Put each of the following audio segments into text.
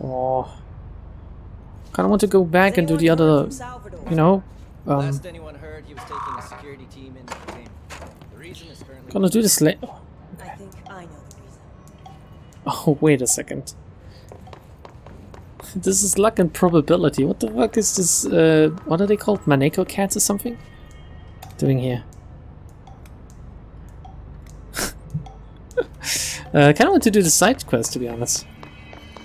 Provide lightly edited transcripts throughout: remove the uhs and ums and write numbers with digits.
Oh, kind of want to go back and do the other, you know. Last anyone heard, he was taking a security team into the game. The reason is currently. Gonna do this later. I think I know the reason. Oh, wait a second. This is luck and probability. What the fuck is this? What are they called? Maneko cats or something? Doing here. I kind of want to do the side quest, to be honest.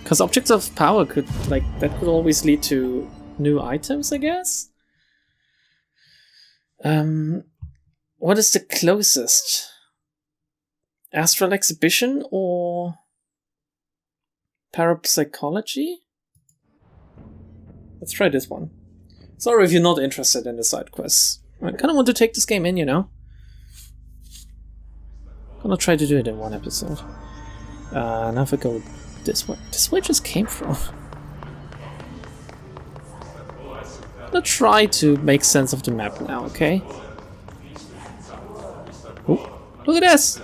Because objects of power could, like, that could always lead to new items, I guess? What is the closest? Astral Exhibition or Parapsychology? Let's try this one. Sorry if you're not interested in the side quests. I kind of want to take this game in, you know? Gonna try to do it in one episode. Now if I go this way. This way just came from. I'm gonna try to make sense of the map now, okay? Oh, look at this!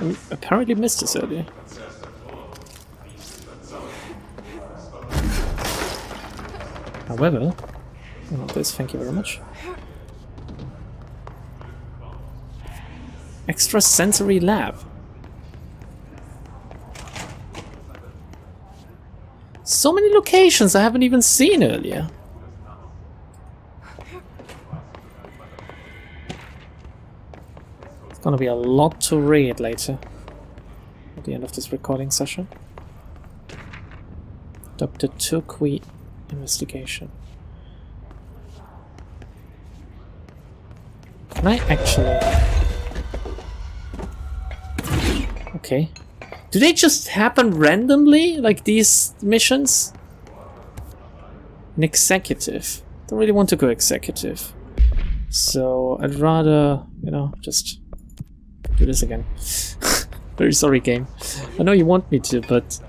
I apparently missed this earlier. However, oh, this, thank you very much. Extrasensory lab. So many locations I haven't even seen earlier. It's gonna be a lot to read later at the end of this recording session. Dr. Turqui investigation. Can I actually... Okay. Do they just happen randomly, like these missions? An executive. Don't really want to go executive. So I'd rather, you know, just do this again. Very sorry, game. I know you want me to, but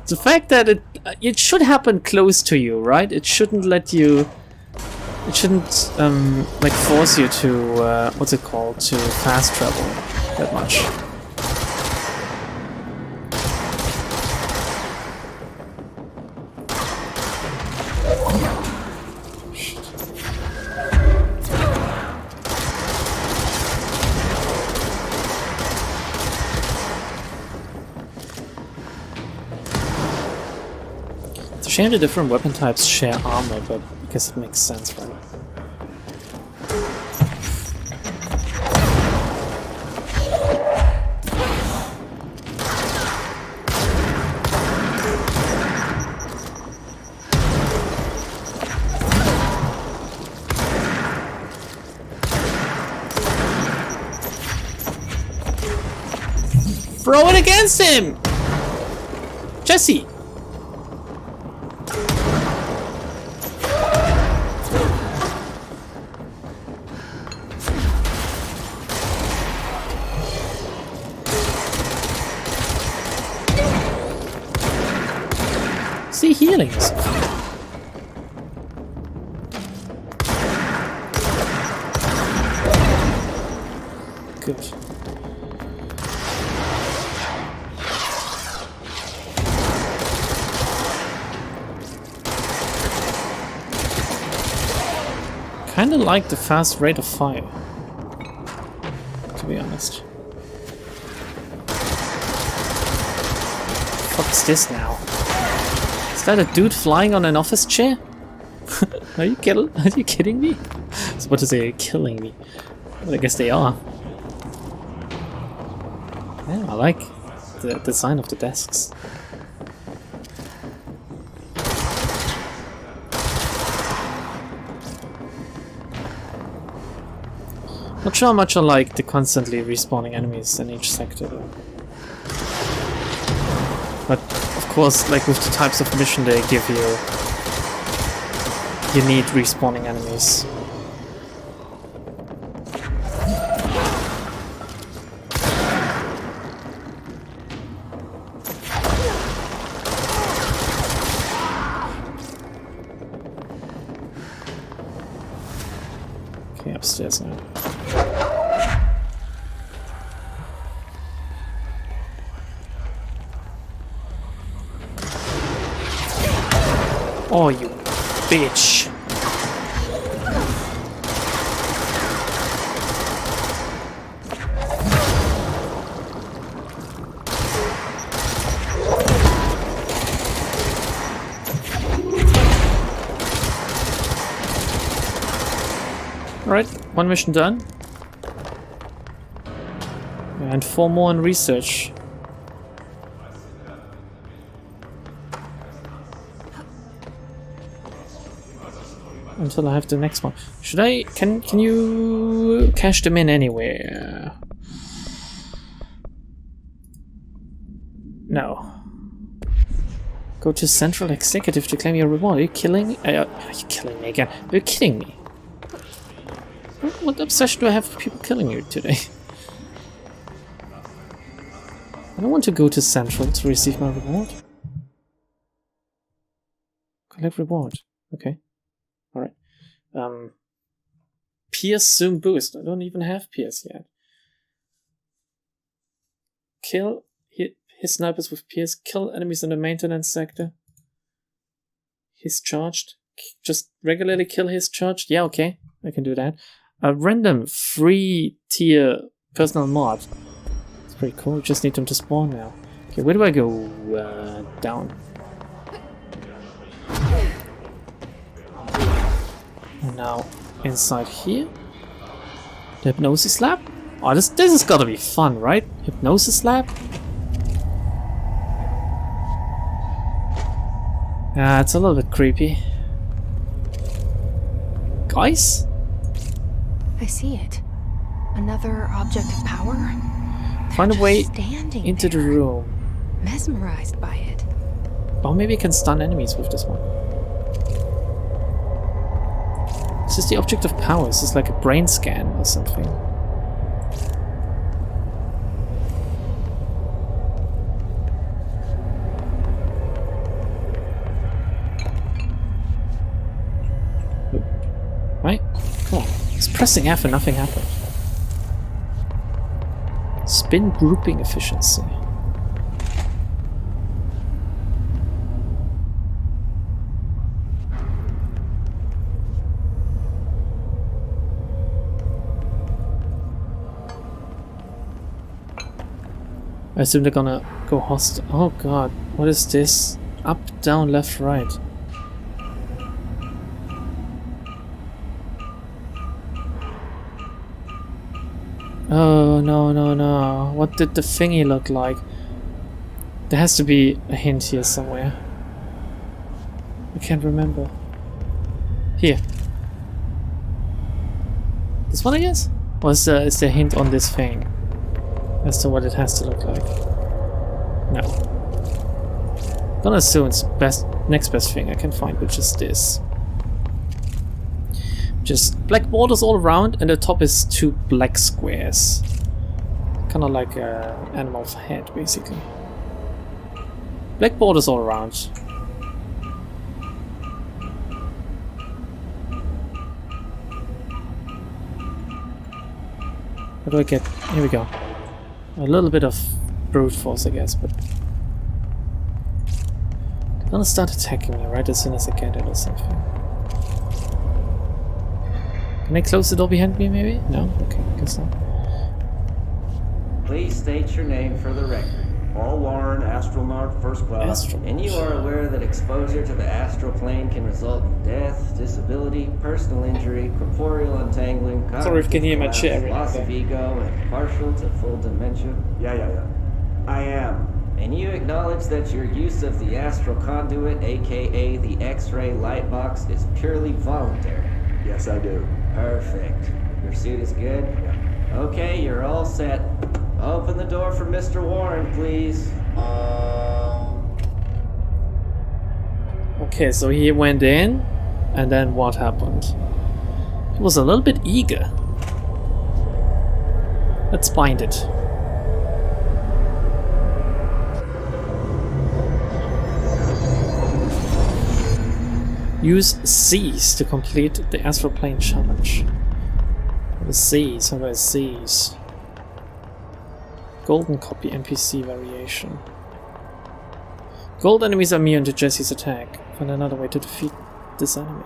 the fact that it should happen close to you, right? It shouldn't let you... It shouldn't, like, force you to, what's it called? To fast travel that much. Shame the different weapon types share armor, but I guess it makes sense, right? Throw it against him! Jesse! See, healing himself. Good. Kinda like the fast rate of fire, to be honest. What's this now? Is that a dude flying on an office chair? Are you kidding me? I was about to say killing me. But I guess they are. Yeah, I like the design of the desks. Not sure how much I like the constantly respawning enemies in each sector though. But of course, like with the types of mission they give you, you need respawning enemies. Okay, upstairs now. Oh, you bitch. Alright, one mission done. And 4 more in research. Until I have the next one. Should I... Can you cash them in anywhere? No. Go to Central Executive to claim your reward. Are you killing me? Are you killing me again? Are you kidding me? What obsession do I have with people killing you today? I don't want to go to Central to receive my reward. Collect reward. Okay. Alright. Pierce Zoom Boost. I don't even have Pierce yet. Kill his snipers with Pierce. Kill enemies in the maintenance sector. He's charged. Just regularly kill his charged. Yeah, okay. I can do that. A random free tier personal mod. It's pretty cool. We just need them to spawn now. Okay, where do I go? Down. And now inside here. The Hypnosis Lab? Oh, this has gotta be fun, right? Hypnosis Lab? Yeah, it's a little bit creepy. Guys? I see it. Another object of power? Find a way Standing into the there, room. mesmerized by it. Oh, maybe I can stun enemies with this one. Is this the object of power? Is this like a brain scan or something? Right? Come on. Just pressing F and nothing happened. Spin grouping efficiency. I assume they're gonna go hostile. Oh god, what is this? Up, down, left, right. Oh no, no, no. What did the thingy look like? There has to be a hint here somewhere. I can't remember. Here. This one, I guess? Or is there a hint on this thing as to what it has to look like? No. Gonna assume it's next best thing I can find, which is this. Just black borders all around, and the top is 2 black squares. Kinda like an animal's head, basically. Black borders all around. What do I get? Here we go. A little bit of brute force, I guess, but they're gonna start attacking me right as soon as I get it or something. Can I close the door behind me, maybe? No? Okay, guess not. Please state your name for the record. Paul Warren, astronaut, first class. And you are aware that exposure to the astral plane can result in death, disability, personal injury, corporeal untangling, Sorry if you can hear my chair. loss of ego, and partial to full dementia? Yeah. I am. And you acknowledge that your use of the astral conduit, aka the X-ray light box, is purely voluntary? Yes, I do. Perfect. Your suit is good? Okay, you're all set. Open the door for Mr. Warren, please. Okay, so he went in, and then what happened? He was a little bit eager. Let's bind it. Use C's to complete the astral plane challenge. What is C's? What is C's? Golden copy NPC variation. Gold enemies are immune to Jesse's attack. Find another way to defeat this enemy.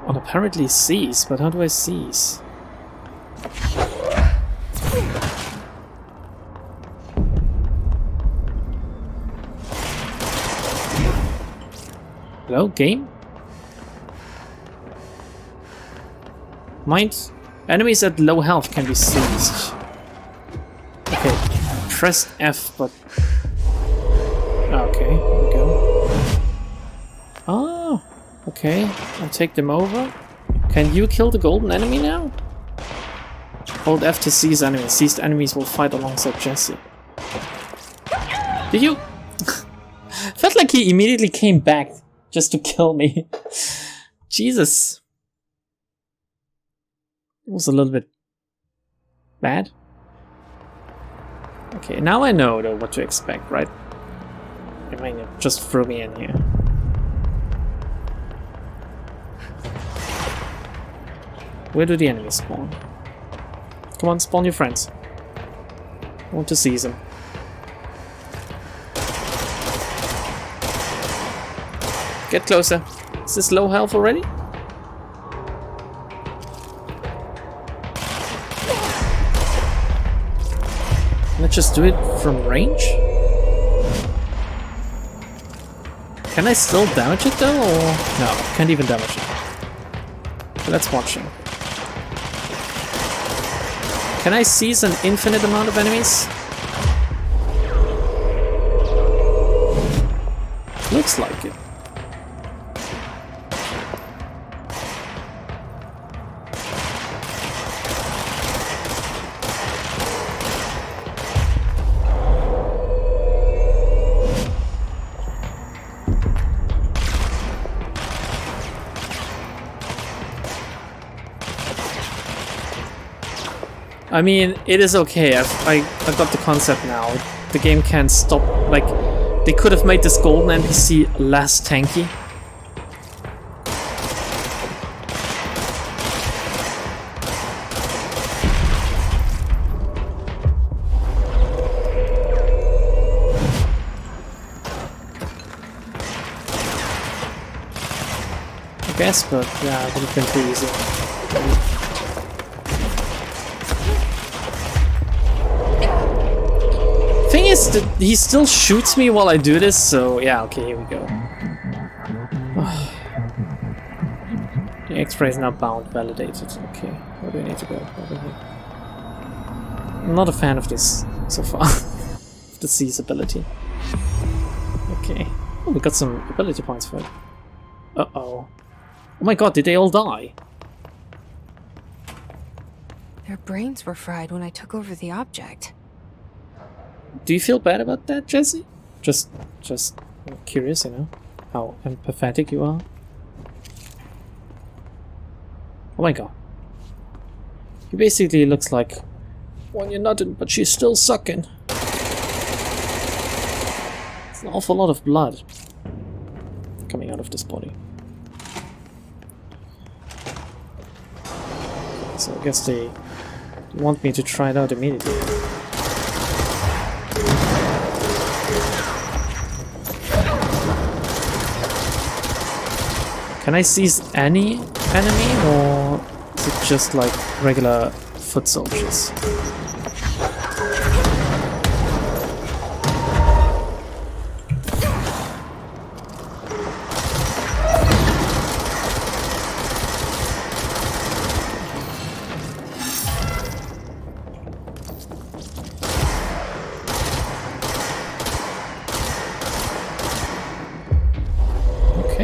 And apparently seize, but how do I seize? Hello, game? Mind, enemies at low health can be seized. Okay, press F, but... Okay, here we go. Ah, okay, I'll take them over. Can you kill the golden enemy now? Hold F to seize enemies. Seized enemies will fight alongside Jesse. Did you? Felt like he immediately came back just to kill me. Jesus. It was a little bit bad. Okay, now I know though what to expect, right? I mean, just throw me in here. Where do the enemies spawn? Come on, spawn your friends. I want to seize them. Get closer. Is this low health already? Can I just do it from range? Can I still damage it though, or... No, can't even damage it. Let's watch him. Can I seize an infinite amount of enemies? Looks like it. I mean, it is okay. I got the concept now. The game can't stop. Like, they could have made this golden NPC less tanky. I guess, but yeah, it would have been too easy. Thing is that he still shoots me while I do this, so yeah, okay, here we go. The X-ray is now bound, validated. Okay, where do I need to go? Over here. I'm not a fan of this so far. The seize ability. Okay. Oh, we got some ability points for it. Uh-oh. Oh my god, did they all die? Their brains were fried when I took over the object. Do you feel bad about that, Jesse? Just curious, you know, how empathetic you are. Oh my god. He basically looks like when you're nutting, but she's still sucking. It's an awful lot of blood coming out of this body. So I guess they want me to try it out immediately. Can I seize any enemy, or is it just like regular foot soldiers?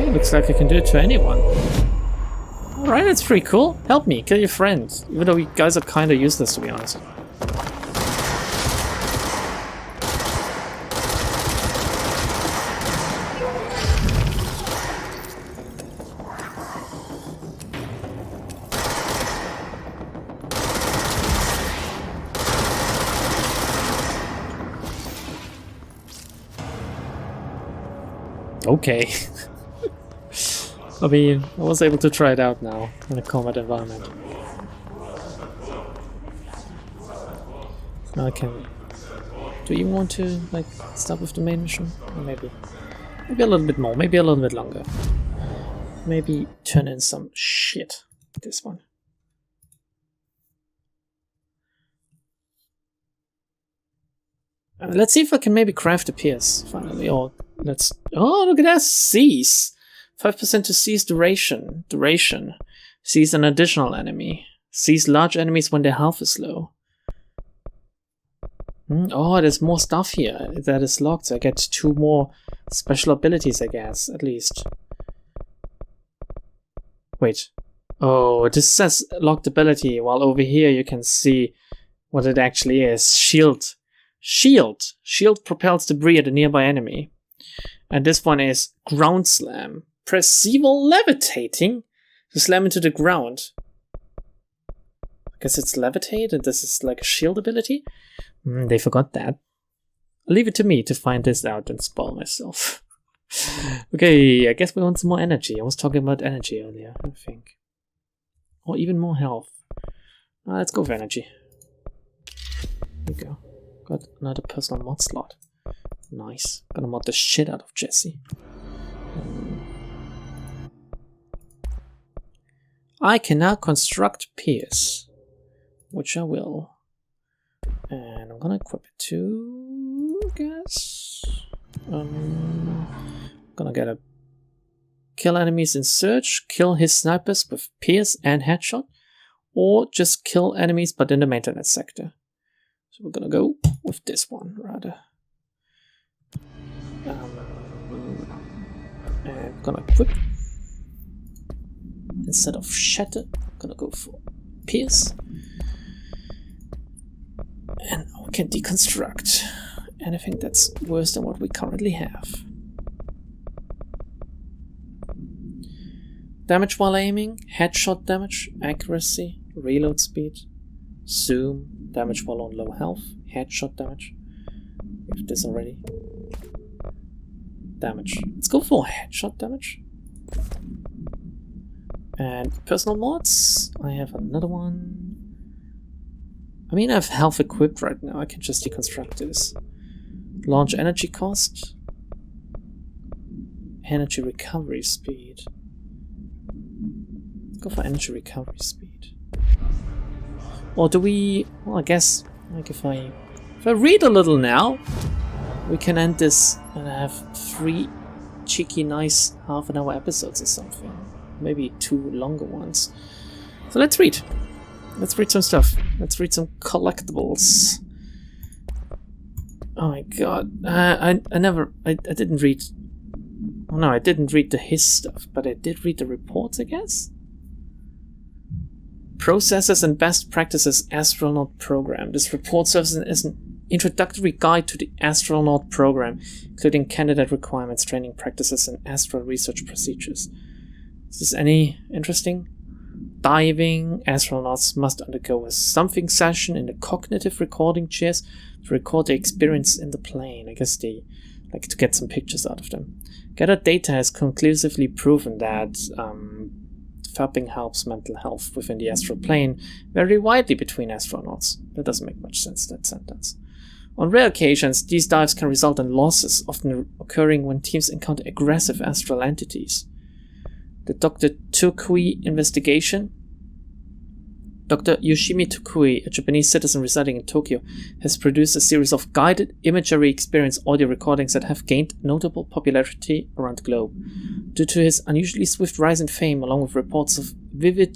Looks like I can do it to anyone. Alright, that's pretty cool. Help me, kill your friends. Even though you guys are kinda useless, to be honest. Okay. I mean, I was able to try it out now in a combat environment. Now I can Do you want to like start with the main mission? Or maybe a little bit more, maybe a little bit longer. Maybe turn in some shit. This one. Let's see if I can maybe craft a pierce finally. Or let's. Oh, look at that! Seize! 5% to seize duration. Seize an additional enemy. Seize large enemies when their health is low. Oh, there's more stuff here that is locked, so I get 2 more special abilities, I guess, at least. Wait. Oh, this says locked ability, while over here you can see what it actually is. Shield. Shield propels debris at a nearby enemy. And this one is ground slam. Press C while levitating to slam into the ground. I guess it's levitate and this is like a shield ability? They forgot that. Leave it to me to find this out and spoil myself. Okay, I guess we want some more energy. I was talking about energy earlier, I think. Or even more health. Let's go for energy. There we go. Got another personal mod slot. Nice. Gonna mod the shit out of Jesse. I can now construct pierce, which I will. And I'm gonna equip it too, I guess. Gonna get a kill enemies in search, kill his snipers with pierce and headshot, or just kill enemies but in the maintenance sector. So we're gonna go with this one rather. And I'm gonna equip. Instead of shatter, I'm gonna go for pierce. And we can deconstruct anything that's worse than what we currently have. Damage while aiming, headshot damage, accuracy, reload speed, zoom, damage while on low health, headshot damage. We have this already. Damage. Let's go for headshot damage. And personal mods, I have another one. I mean, I have health equipped right now, I can just deconstruct this. Launch energy cost. Energy recovery speed. Let's go for energy recovery speed. Or do we... well, I guess, like if I read a little now, we can end this and have 3 cheeky, nice half-an-hour episodes or something. Maybe 2 longer ones. So let's read. Let's read some stuff. Let's read some collectibles. Oh my god. I didn't read... oh no, I didn't read the his stuff, but I did read the reports, I guess? Processes and Best Practices Astronaut Program. This report serves as an introductory guide to the astronaut program, including candidate requirements, training practices, and astral research procedures. Is this any interesting? Diving. Astronauts must undergo a something session in the cognitive recording chairs to record their experience in the plane. I guess they like to get some pictures out of them. Gathered data has conclusively proven that fapping helps mental health within the astral plane vary widely between astronauts. That doesn't make much sense, that sentence. On rare occasions, these dives can result in losses, often occurring when teams encounter aggressive astral entities. The Dr. Tokui investigation. Dr. Yoshimi Tokui, a Japanese citizen residing in Tokyo, has produced a series of guided imagery experience audio recordings that have gained notable popularity around the globe. Due to his unusually swift rise in fame, along with reports of vivid,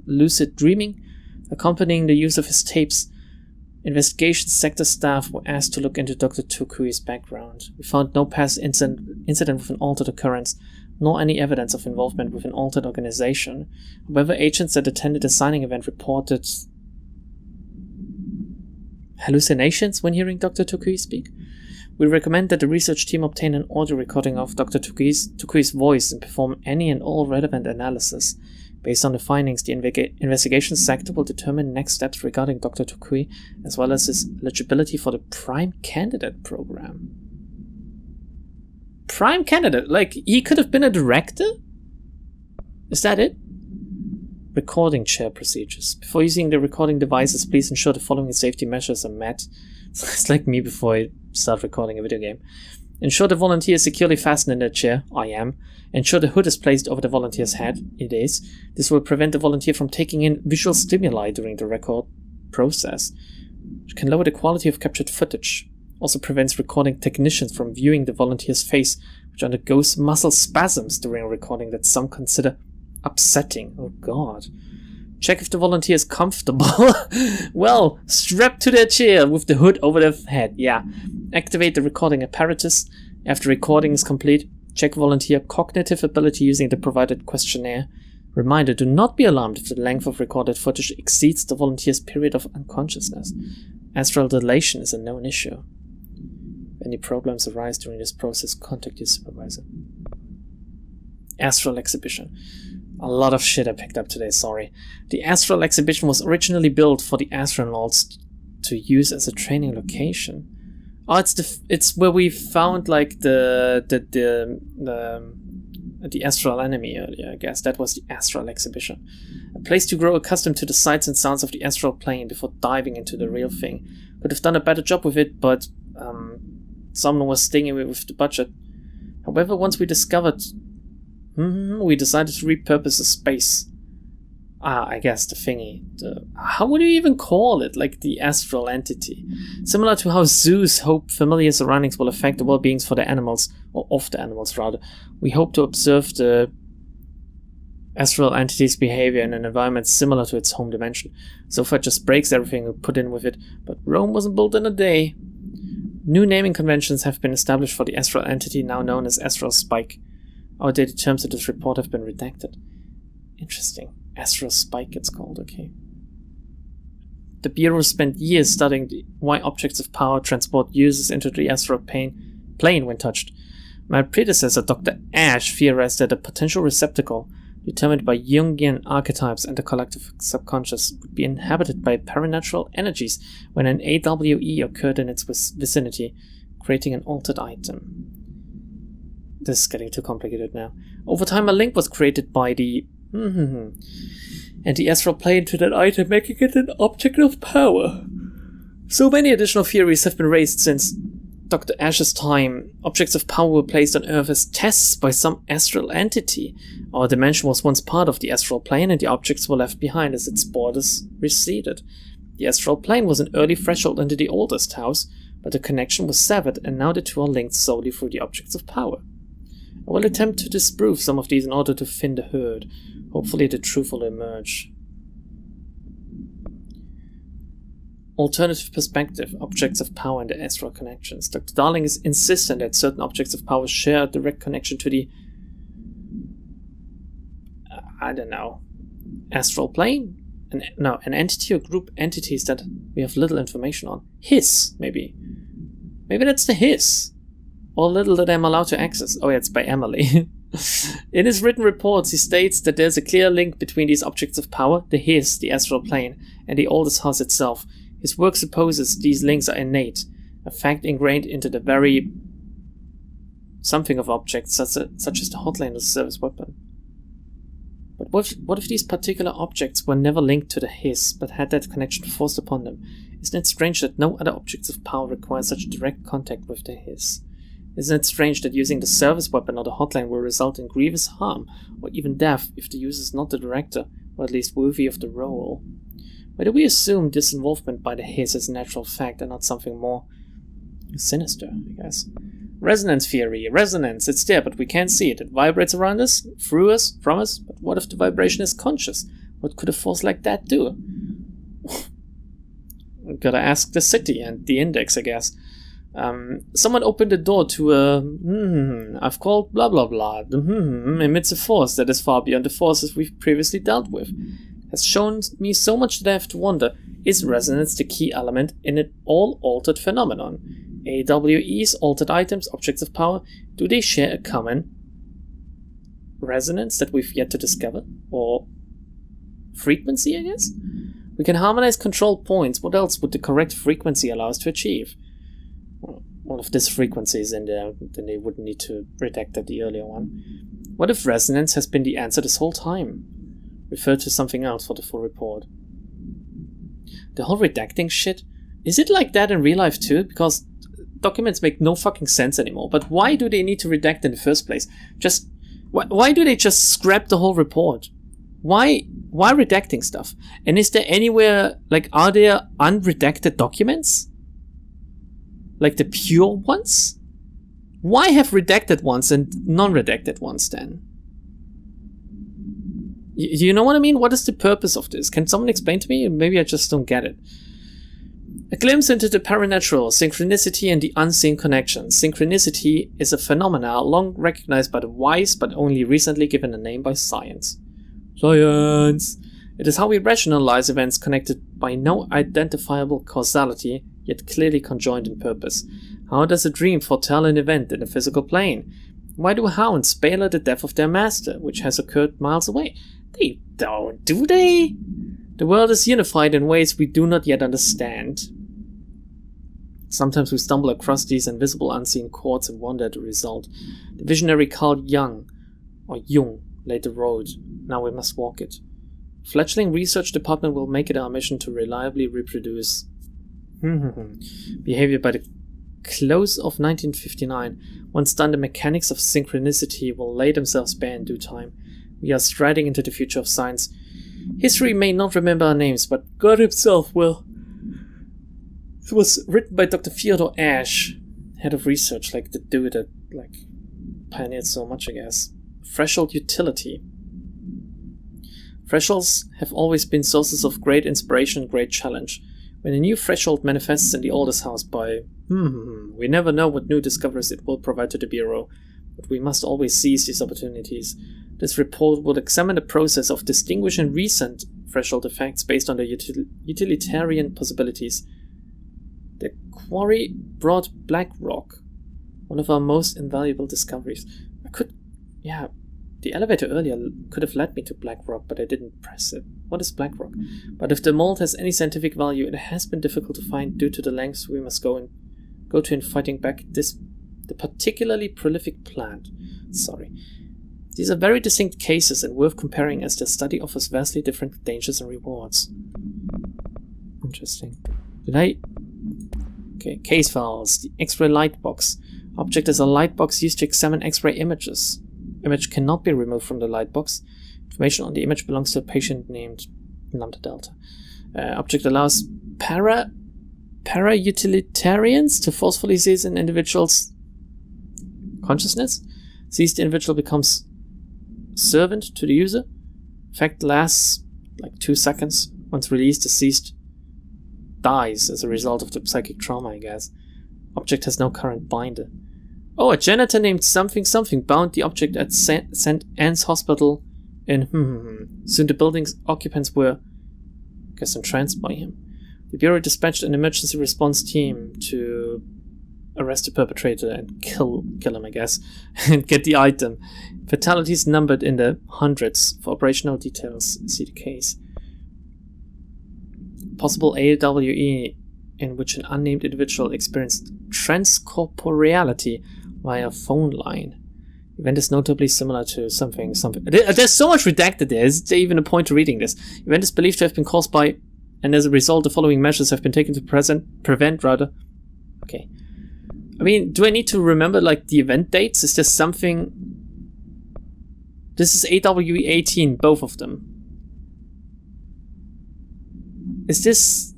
lucid dreaming accompanying the use of his tapes, investigation sector staff were asked to look into Dr. Tokui's background. We found no past incident with an altered occurrence, nor any evidence of involvement with an altered organization. However, agents that attended the signing event reported hallucinations when hearing Dr. Tokui speak. We recommend that the research team obtain an audio recording of Dr. Tokui's voice and perform any and all relevant analysis. Based on the findings, the investigation sector will determine next steps regarding Dr. Tokui, as well as his eligibility for the Prime Candidate program. Prime Candidate? Like, he could have been a director? Is that it? Recording chair procedures. Before using the recording devices, please ensure the following safety measures are met. It's like me before I start recording a video game. Ensure the volunteer is securely fastened in their chair. I am. Ensure the hood is placed over the volunteer's head. It is. This will prevent the volunteer from taking in visual stimuli during the record process, which can lower the quality of captured footage. Also prevents recording technicians from viewing the volunteer's face, which undergoes muscle spasms during recording that some consider upsetting. Oh god. Check if the volunteer is comfortable. Well, strapped to their chair with the hood over their head. Yeah. Activate the recording apparatus. After recording is complete, check volunteer cognitive ability using the provided questionnaire. Reminder, do not be alarmed if the length of recorded footage exceeds the volunteer's period of unconsciousness. Astral dilation is a known issue. If any problems arise during this process, contact your supervisor. Astral exhibition. A lot of shit I picked up today, sorry. The Astral exhibition was originally built for the astronauts to use as a training location. Oh, it's where we found like the astral enemy earlier, I guess. That was the Astral exhibition. A place to grow accustomed to the sights and sounds of the astral plane before diving into the real thing. Could have done a better job with it, but someone was stinging me with the budget. However, once we discovered, we decided to repurpose the space. I guess the thingy. How would you even call it? Like the astral entity. Similar to how zoos hope familiar surroundings will affect the well-beings for the animals, or of the animals rather. We hope to observe the astral entity's behavior in an environment similar to its home dimension. So far it just breaks everything we put in with it, but Rome wasn't built in a day. New naming conventions have been established for the astral entity, now known as Astral Spike. Outdated terms of this report have been redacted. Interesting. Astral Spike it's called, okay. The Bureau spent years studying why objects of power transport users into the astral plane when touched. My predecessor, Dr. Ash, theorized that a potential receptacle, determined by Jungian archetypes and the collective subconscious, would be inhabited by paranatural energies when an AWE occurred in its vicinity, creating an altered item. This is getting too complicated now. Over time, a link was created by the and the astral plane to that item, making it an object of power. So many additional theories have been raised since Dr. Ash's time. Objects of power were placed on Earth as tests by some astral entity. Our dimension was once part of the astral plane, and the objects were left behind as its borders receded. The astral plane was an early threshold into the oldest house, but the connection was severed, and now the two are linked solely through the objects of power. I will attempt to disprove some of these in order to thin the herd. Hopefully the truth will emerge. Alternative perspective, objects of power and the astral connections. Dr. Darling is insistent that certain objects of power share a direct connection to the astral plane? An entity or group entities that we have little information on. His, maybe. Maybe that's the his. Or little that I'm allowed to access. Oh yeah, it's by Emily. In his written reports, he states that there's a clear link between these objects of power, the his, the astral plane, and the oldest house itself. His work supposes these links are innate, a fact ingrained into the very something of objects, such as the hotline service weapon. But what if these particular objects were never linked to the his, but had that connection forced upon them? Isn't it strange that no other objects of power require such direct contact with the his? Isn't it strange that using the service weapon or the hotline will result in grievous harm, or even death, if the user is not the director, or at least worthy of the role? Why do we assume disinvolvement by the his is a natural fact and not something more sinister, I guess? Resonance theory. Resonance, it's there, but we can't see it. It vibrates around us, through us, from us, but what if the vibration is conscious? What could a force like that do? Gotta ask the city and the index, I guess. Someone opened the door to a I've called blah blah blah. Emits a force that is far beyond the forces we've previously dealt with. Has shown me so much that I have to wonder, is resonance the key element in an all-altered phenomenon? AWEs, altered items, objects of power, do they share a common resonance that we've yet to discover? Or frequency, I guess? We can harmonize control points. What else would the correct frequency allow us to achieve? Well, if this frequency is in there, then they wouldn't need to redact the earlier one. What if resonance has been the answer this whole time? refer to something else for the full report. The whole redacting shit, is it like that in real life too? Because documents make no fucking sense anymore. But why do they need to redact in the first place? Why do they just scrap the whole report? Why redacting stuff? And is there anywhere, like, are there unredacted documents? Like the pure ones? Why have redacted ones and non-redacted ones then? You know what I mean? What is the purpose of this? Can someone explain to me? Maybe I just don't get it. A glimpse into the paranatural, synchronicity and the unseen connection. Synchronicity is a phenomena long recognized by the wise, but only recently given a name by science. Science! It is how we rationalize events connected by no identifiable causality, yet clearly conjoined in purpose. How does a dream foretell an event in the physical plane? Why do hounds bail at the death of their master, which has occurred miles away? They don't, do they? The world is unified in ways we do not yet understand. Sometimes we stumble across these invisible unseen chords and wonder at the result. The visionary Carl Jung laid the road. Now we must walk it. Fledgling research department will make it our mission to reliably reproduce behavior by the close of 1959. Once done, the mechanics of synchronicity will lay themselves bare in due time. We are striding into the future of science. History may not remember our names, but God himself will. It was written by Dr. Theodore Ash, head of research, like the dude that pioneered so much, I guess. Threshold utility. Thresholds have always been sources of great inspiration and great challenge. When a new threshold manifests in the oldest house by we never know what new discoveries it will provide to the Bureau, but we must always seize these opportunities. This report will examine the process of distinguishing recent threshold effects based on their utilitarian possibilities. The quarry brought black rock, one of our most invaluable discoveries. The elevator earlier could have led me to black rock, but I didn't press it. What is black rock? But if the mold has any scientific value, it has been difficult to find due to the lengths we must go to in fighting back the particularly prolific plant. Sorry. These are very distinct cases and worth comparing as their study offers vastly different dangers and rewards. Interesting. Okay, case files. The X-ray light box. Object is a light box used to examine X-ray images. Image cannot be removed from the light box. Information on the image belongs to a patient named Lambda Delta. Object allows para-utilitarians to forcefully seize an individual's consciousness. Seized individual becomes servant to the user. Effect lasts like 2 seconds. Once released, the seized dies as a result of the psychic trauma, I guess. Object has no current binder. Oh, a janitor named something bound the object at St. Anne's Hospital in Soon the building's occupants were, entranced by him. The Bureau dispatched an emergency response team to arrest the perpetrator and kill him, I guess, and get the item. Fatalities numbered in the hundreds. For operational details, see the case. Possible AWE in which an unnamed individual experienced transcorporeality via phone line. Event is notably similar to something. There's so much redacted there. Is there even a point to reading this? Event is believed to have been caused by, and as a result, the following measures have been taken to prevent. Okay. I mean, do I need to remember like the event dates? Is there something? This is AWE 18, both of them. Does this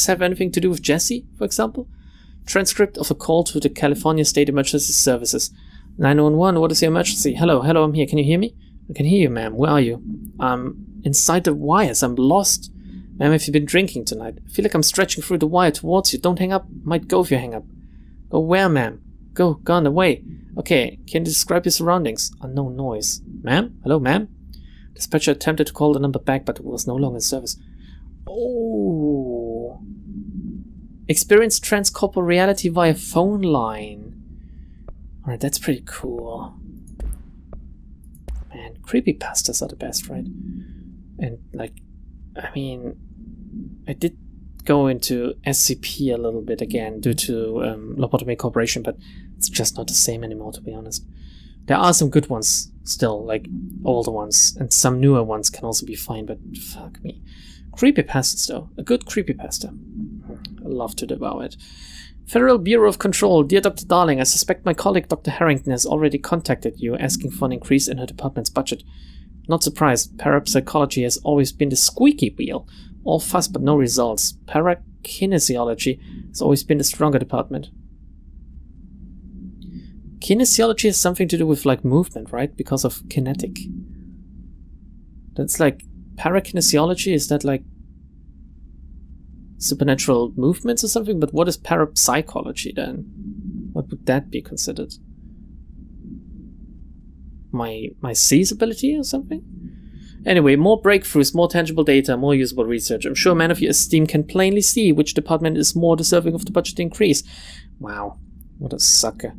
have anything to do with Jesse, for example? Transcript of a call to the California State Emergency Services. 911, what is your emergency? Hello, I'm here. Can you hear me? I can hear you, ma'am. Where are you? I'm inside the wires. I'm lost. Ma'am, have you been drinking tonight? I feel like I'm stretching through the wire towards you. Don't hang up. Might go if you hang up. Go where, ma'am? Gone away. Okay, can you describe your surroundings? Unknown noise. Ma'am? Hello, ma'am? Dispatcher attempted to call the number back, but it was no longer in service. Oh. Experienced transcorporeality via phone line. Alright, that's pretty cool. Man, creepypastas are the best, right? And, I did go into SCP a little bit again due to Lobotomy Corporation, but it's just not the same anymore, to be honest. There are some good ones still, like older ones, and some newer ones can also be fine, but fuck me. Creepypastas though. A good creepypasta. I love to devour it. Federal Bureau of Control. Dear Dr. Darling, I suspect my colleague Dr. Harrington has already contacted you asking for an increase in her department's budget. Not surprised. Parapsychology has always been the squeaky wheel. All fuss but no results. Parakinesiology has always been the stronger department. Kinesiology has something to do with like movement, right? Because of kinetic. That's like parakinesiology, is that like supernatural movements or something? But what is parapsychology then? What would that be considered? My seize ability or something? Anyway, more breakthroughs, more tangible data, more usable research. I'm sure a man of your esteem can plainly see which department is more deserving of the budget increase. Wow, what a sucker.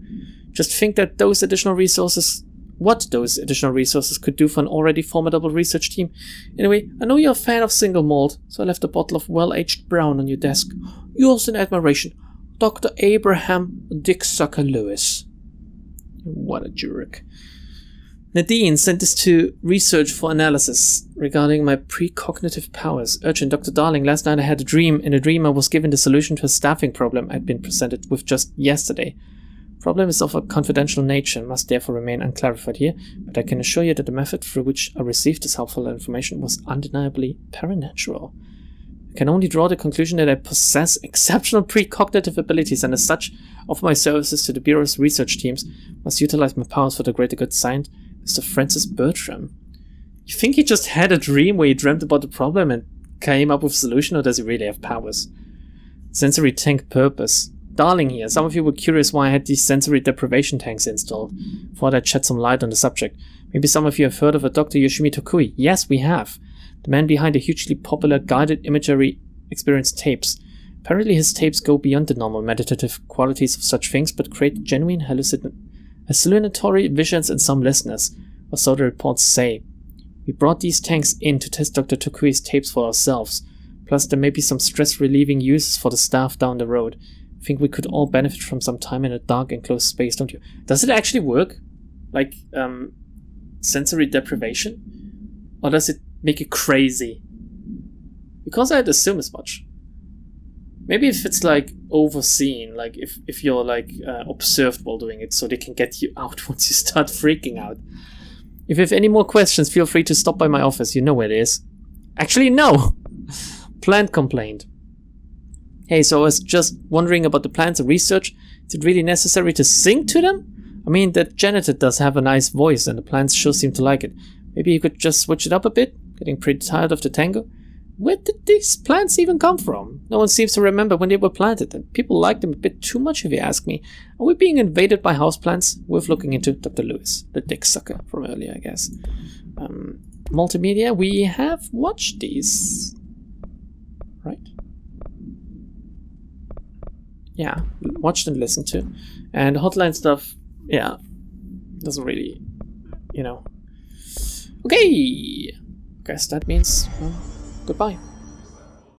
Just think that those additional resources, what those additional resources could do for an already formidable research team. Anyway, I know you're a fan of single malt, so I left a bottle of well-aged brown on your desk. Yours in admiration, Dr. Abraham Dicksucker Lewis. What a jerk. Nadine sent this to research for analysis regarding my precognitive powers. Urgent Dr. Darling, last night I had a dream. In a dream I was given the solution to a staffing problem I'd been presented with just yesterday. Problem is of a confidential nature and must therefore remain unclarified here, but I can assure you that the method through which I received this helpful information was undeniably paranatural. I can only draw the conclusion that I possess exceptional precognitive abilities and as such offer my services to the Bureau's research teams, must utilize my powers for the greater good, signed Mr. Francis Bertram. You think he just had a dream where he dreamt about the problem and came up with a solution, or does he really have powers? Sensory tank purpose. Darling here, some of you were curious why I had these sensory deprivation tanks installed. Thought I'd shed some light on the subject. Maybe some of you have heard of a Dr. Yoshimi Tokui. Yes, we have. The man behind the hugely popular guided imagery experience tapes. Apparently his tapes go beyond the normal meditative qualities of such things, but create genuine hallucinatory visions in some listeners, or so the reports say. We brought these tanks in to test Dr. Tokui's tapes for ourselves. Plus there may be some stress-relieving uses for the staff down the road. I think we could all benefit from some time in a dark enclosed space, don't you? Does it actually work? Like, sensory deprivation? Or does it make you crazy? Because I'd assume as much. Maybe if it's like overseen, like if you're like observed while doing it, so they can get you out once you start freaking out. If you have any more questions, feel free to stop by my office. You know where it is. Actually, no! Plant complaint. Hey, so I was just wondering about the plants and research. Is it really necessary to sing to them? I mean, that janitor does have a nice voice and the plants sure seem to like it. Maybe you could just switch it up a bit? Getting pretty tired of the tango? Where did these plants even come from? No one seems to remember when they were planted, and people like them a bit too much if you ask me. Are we being invaded by houseplants? Worth looking into. Dr. Lewis, the dick sucker from earlier, I guess. Multimedia, we have watched these. Right? Yeah, watched and listened to. And hotline stuff, yeah, doesn't really, you know. Okay, guess that means goodbye.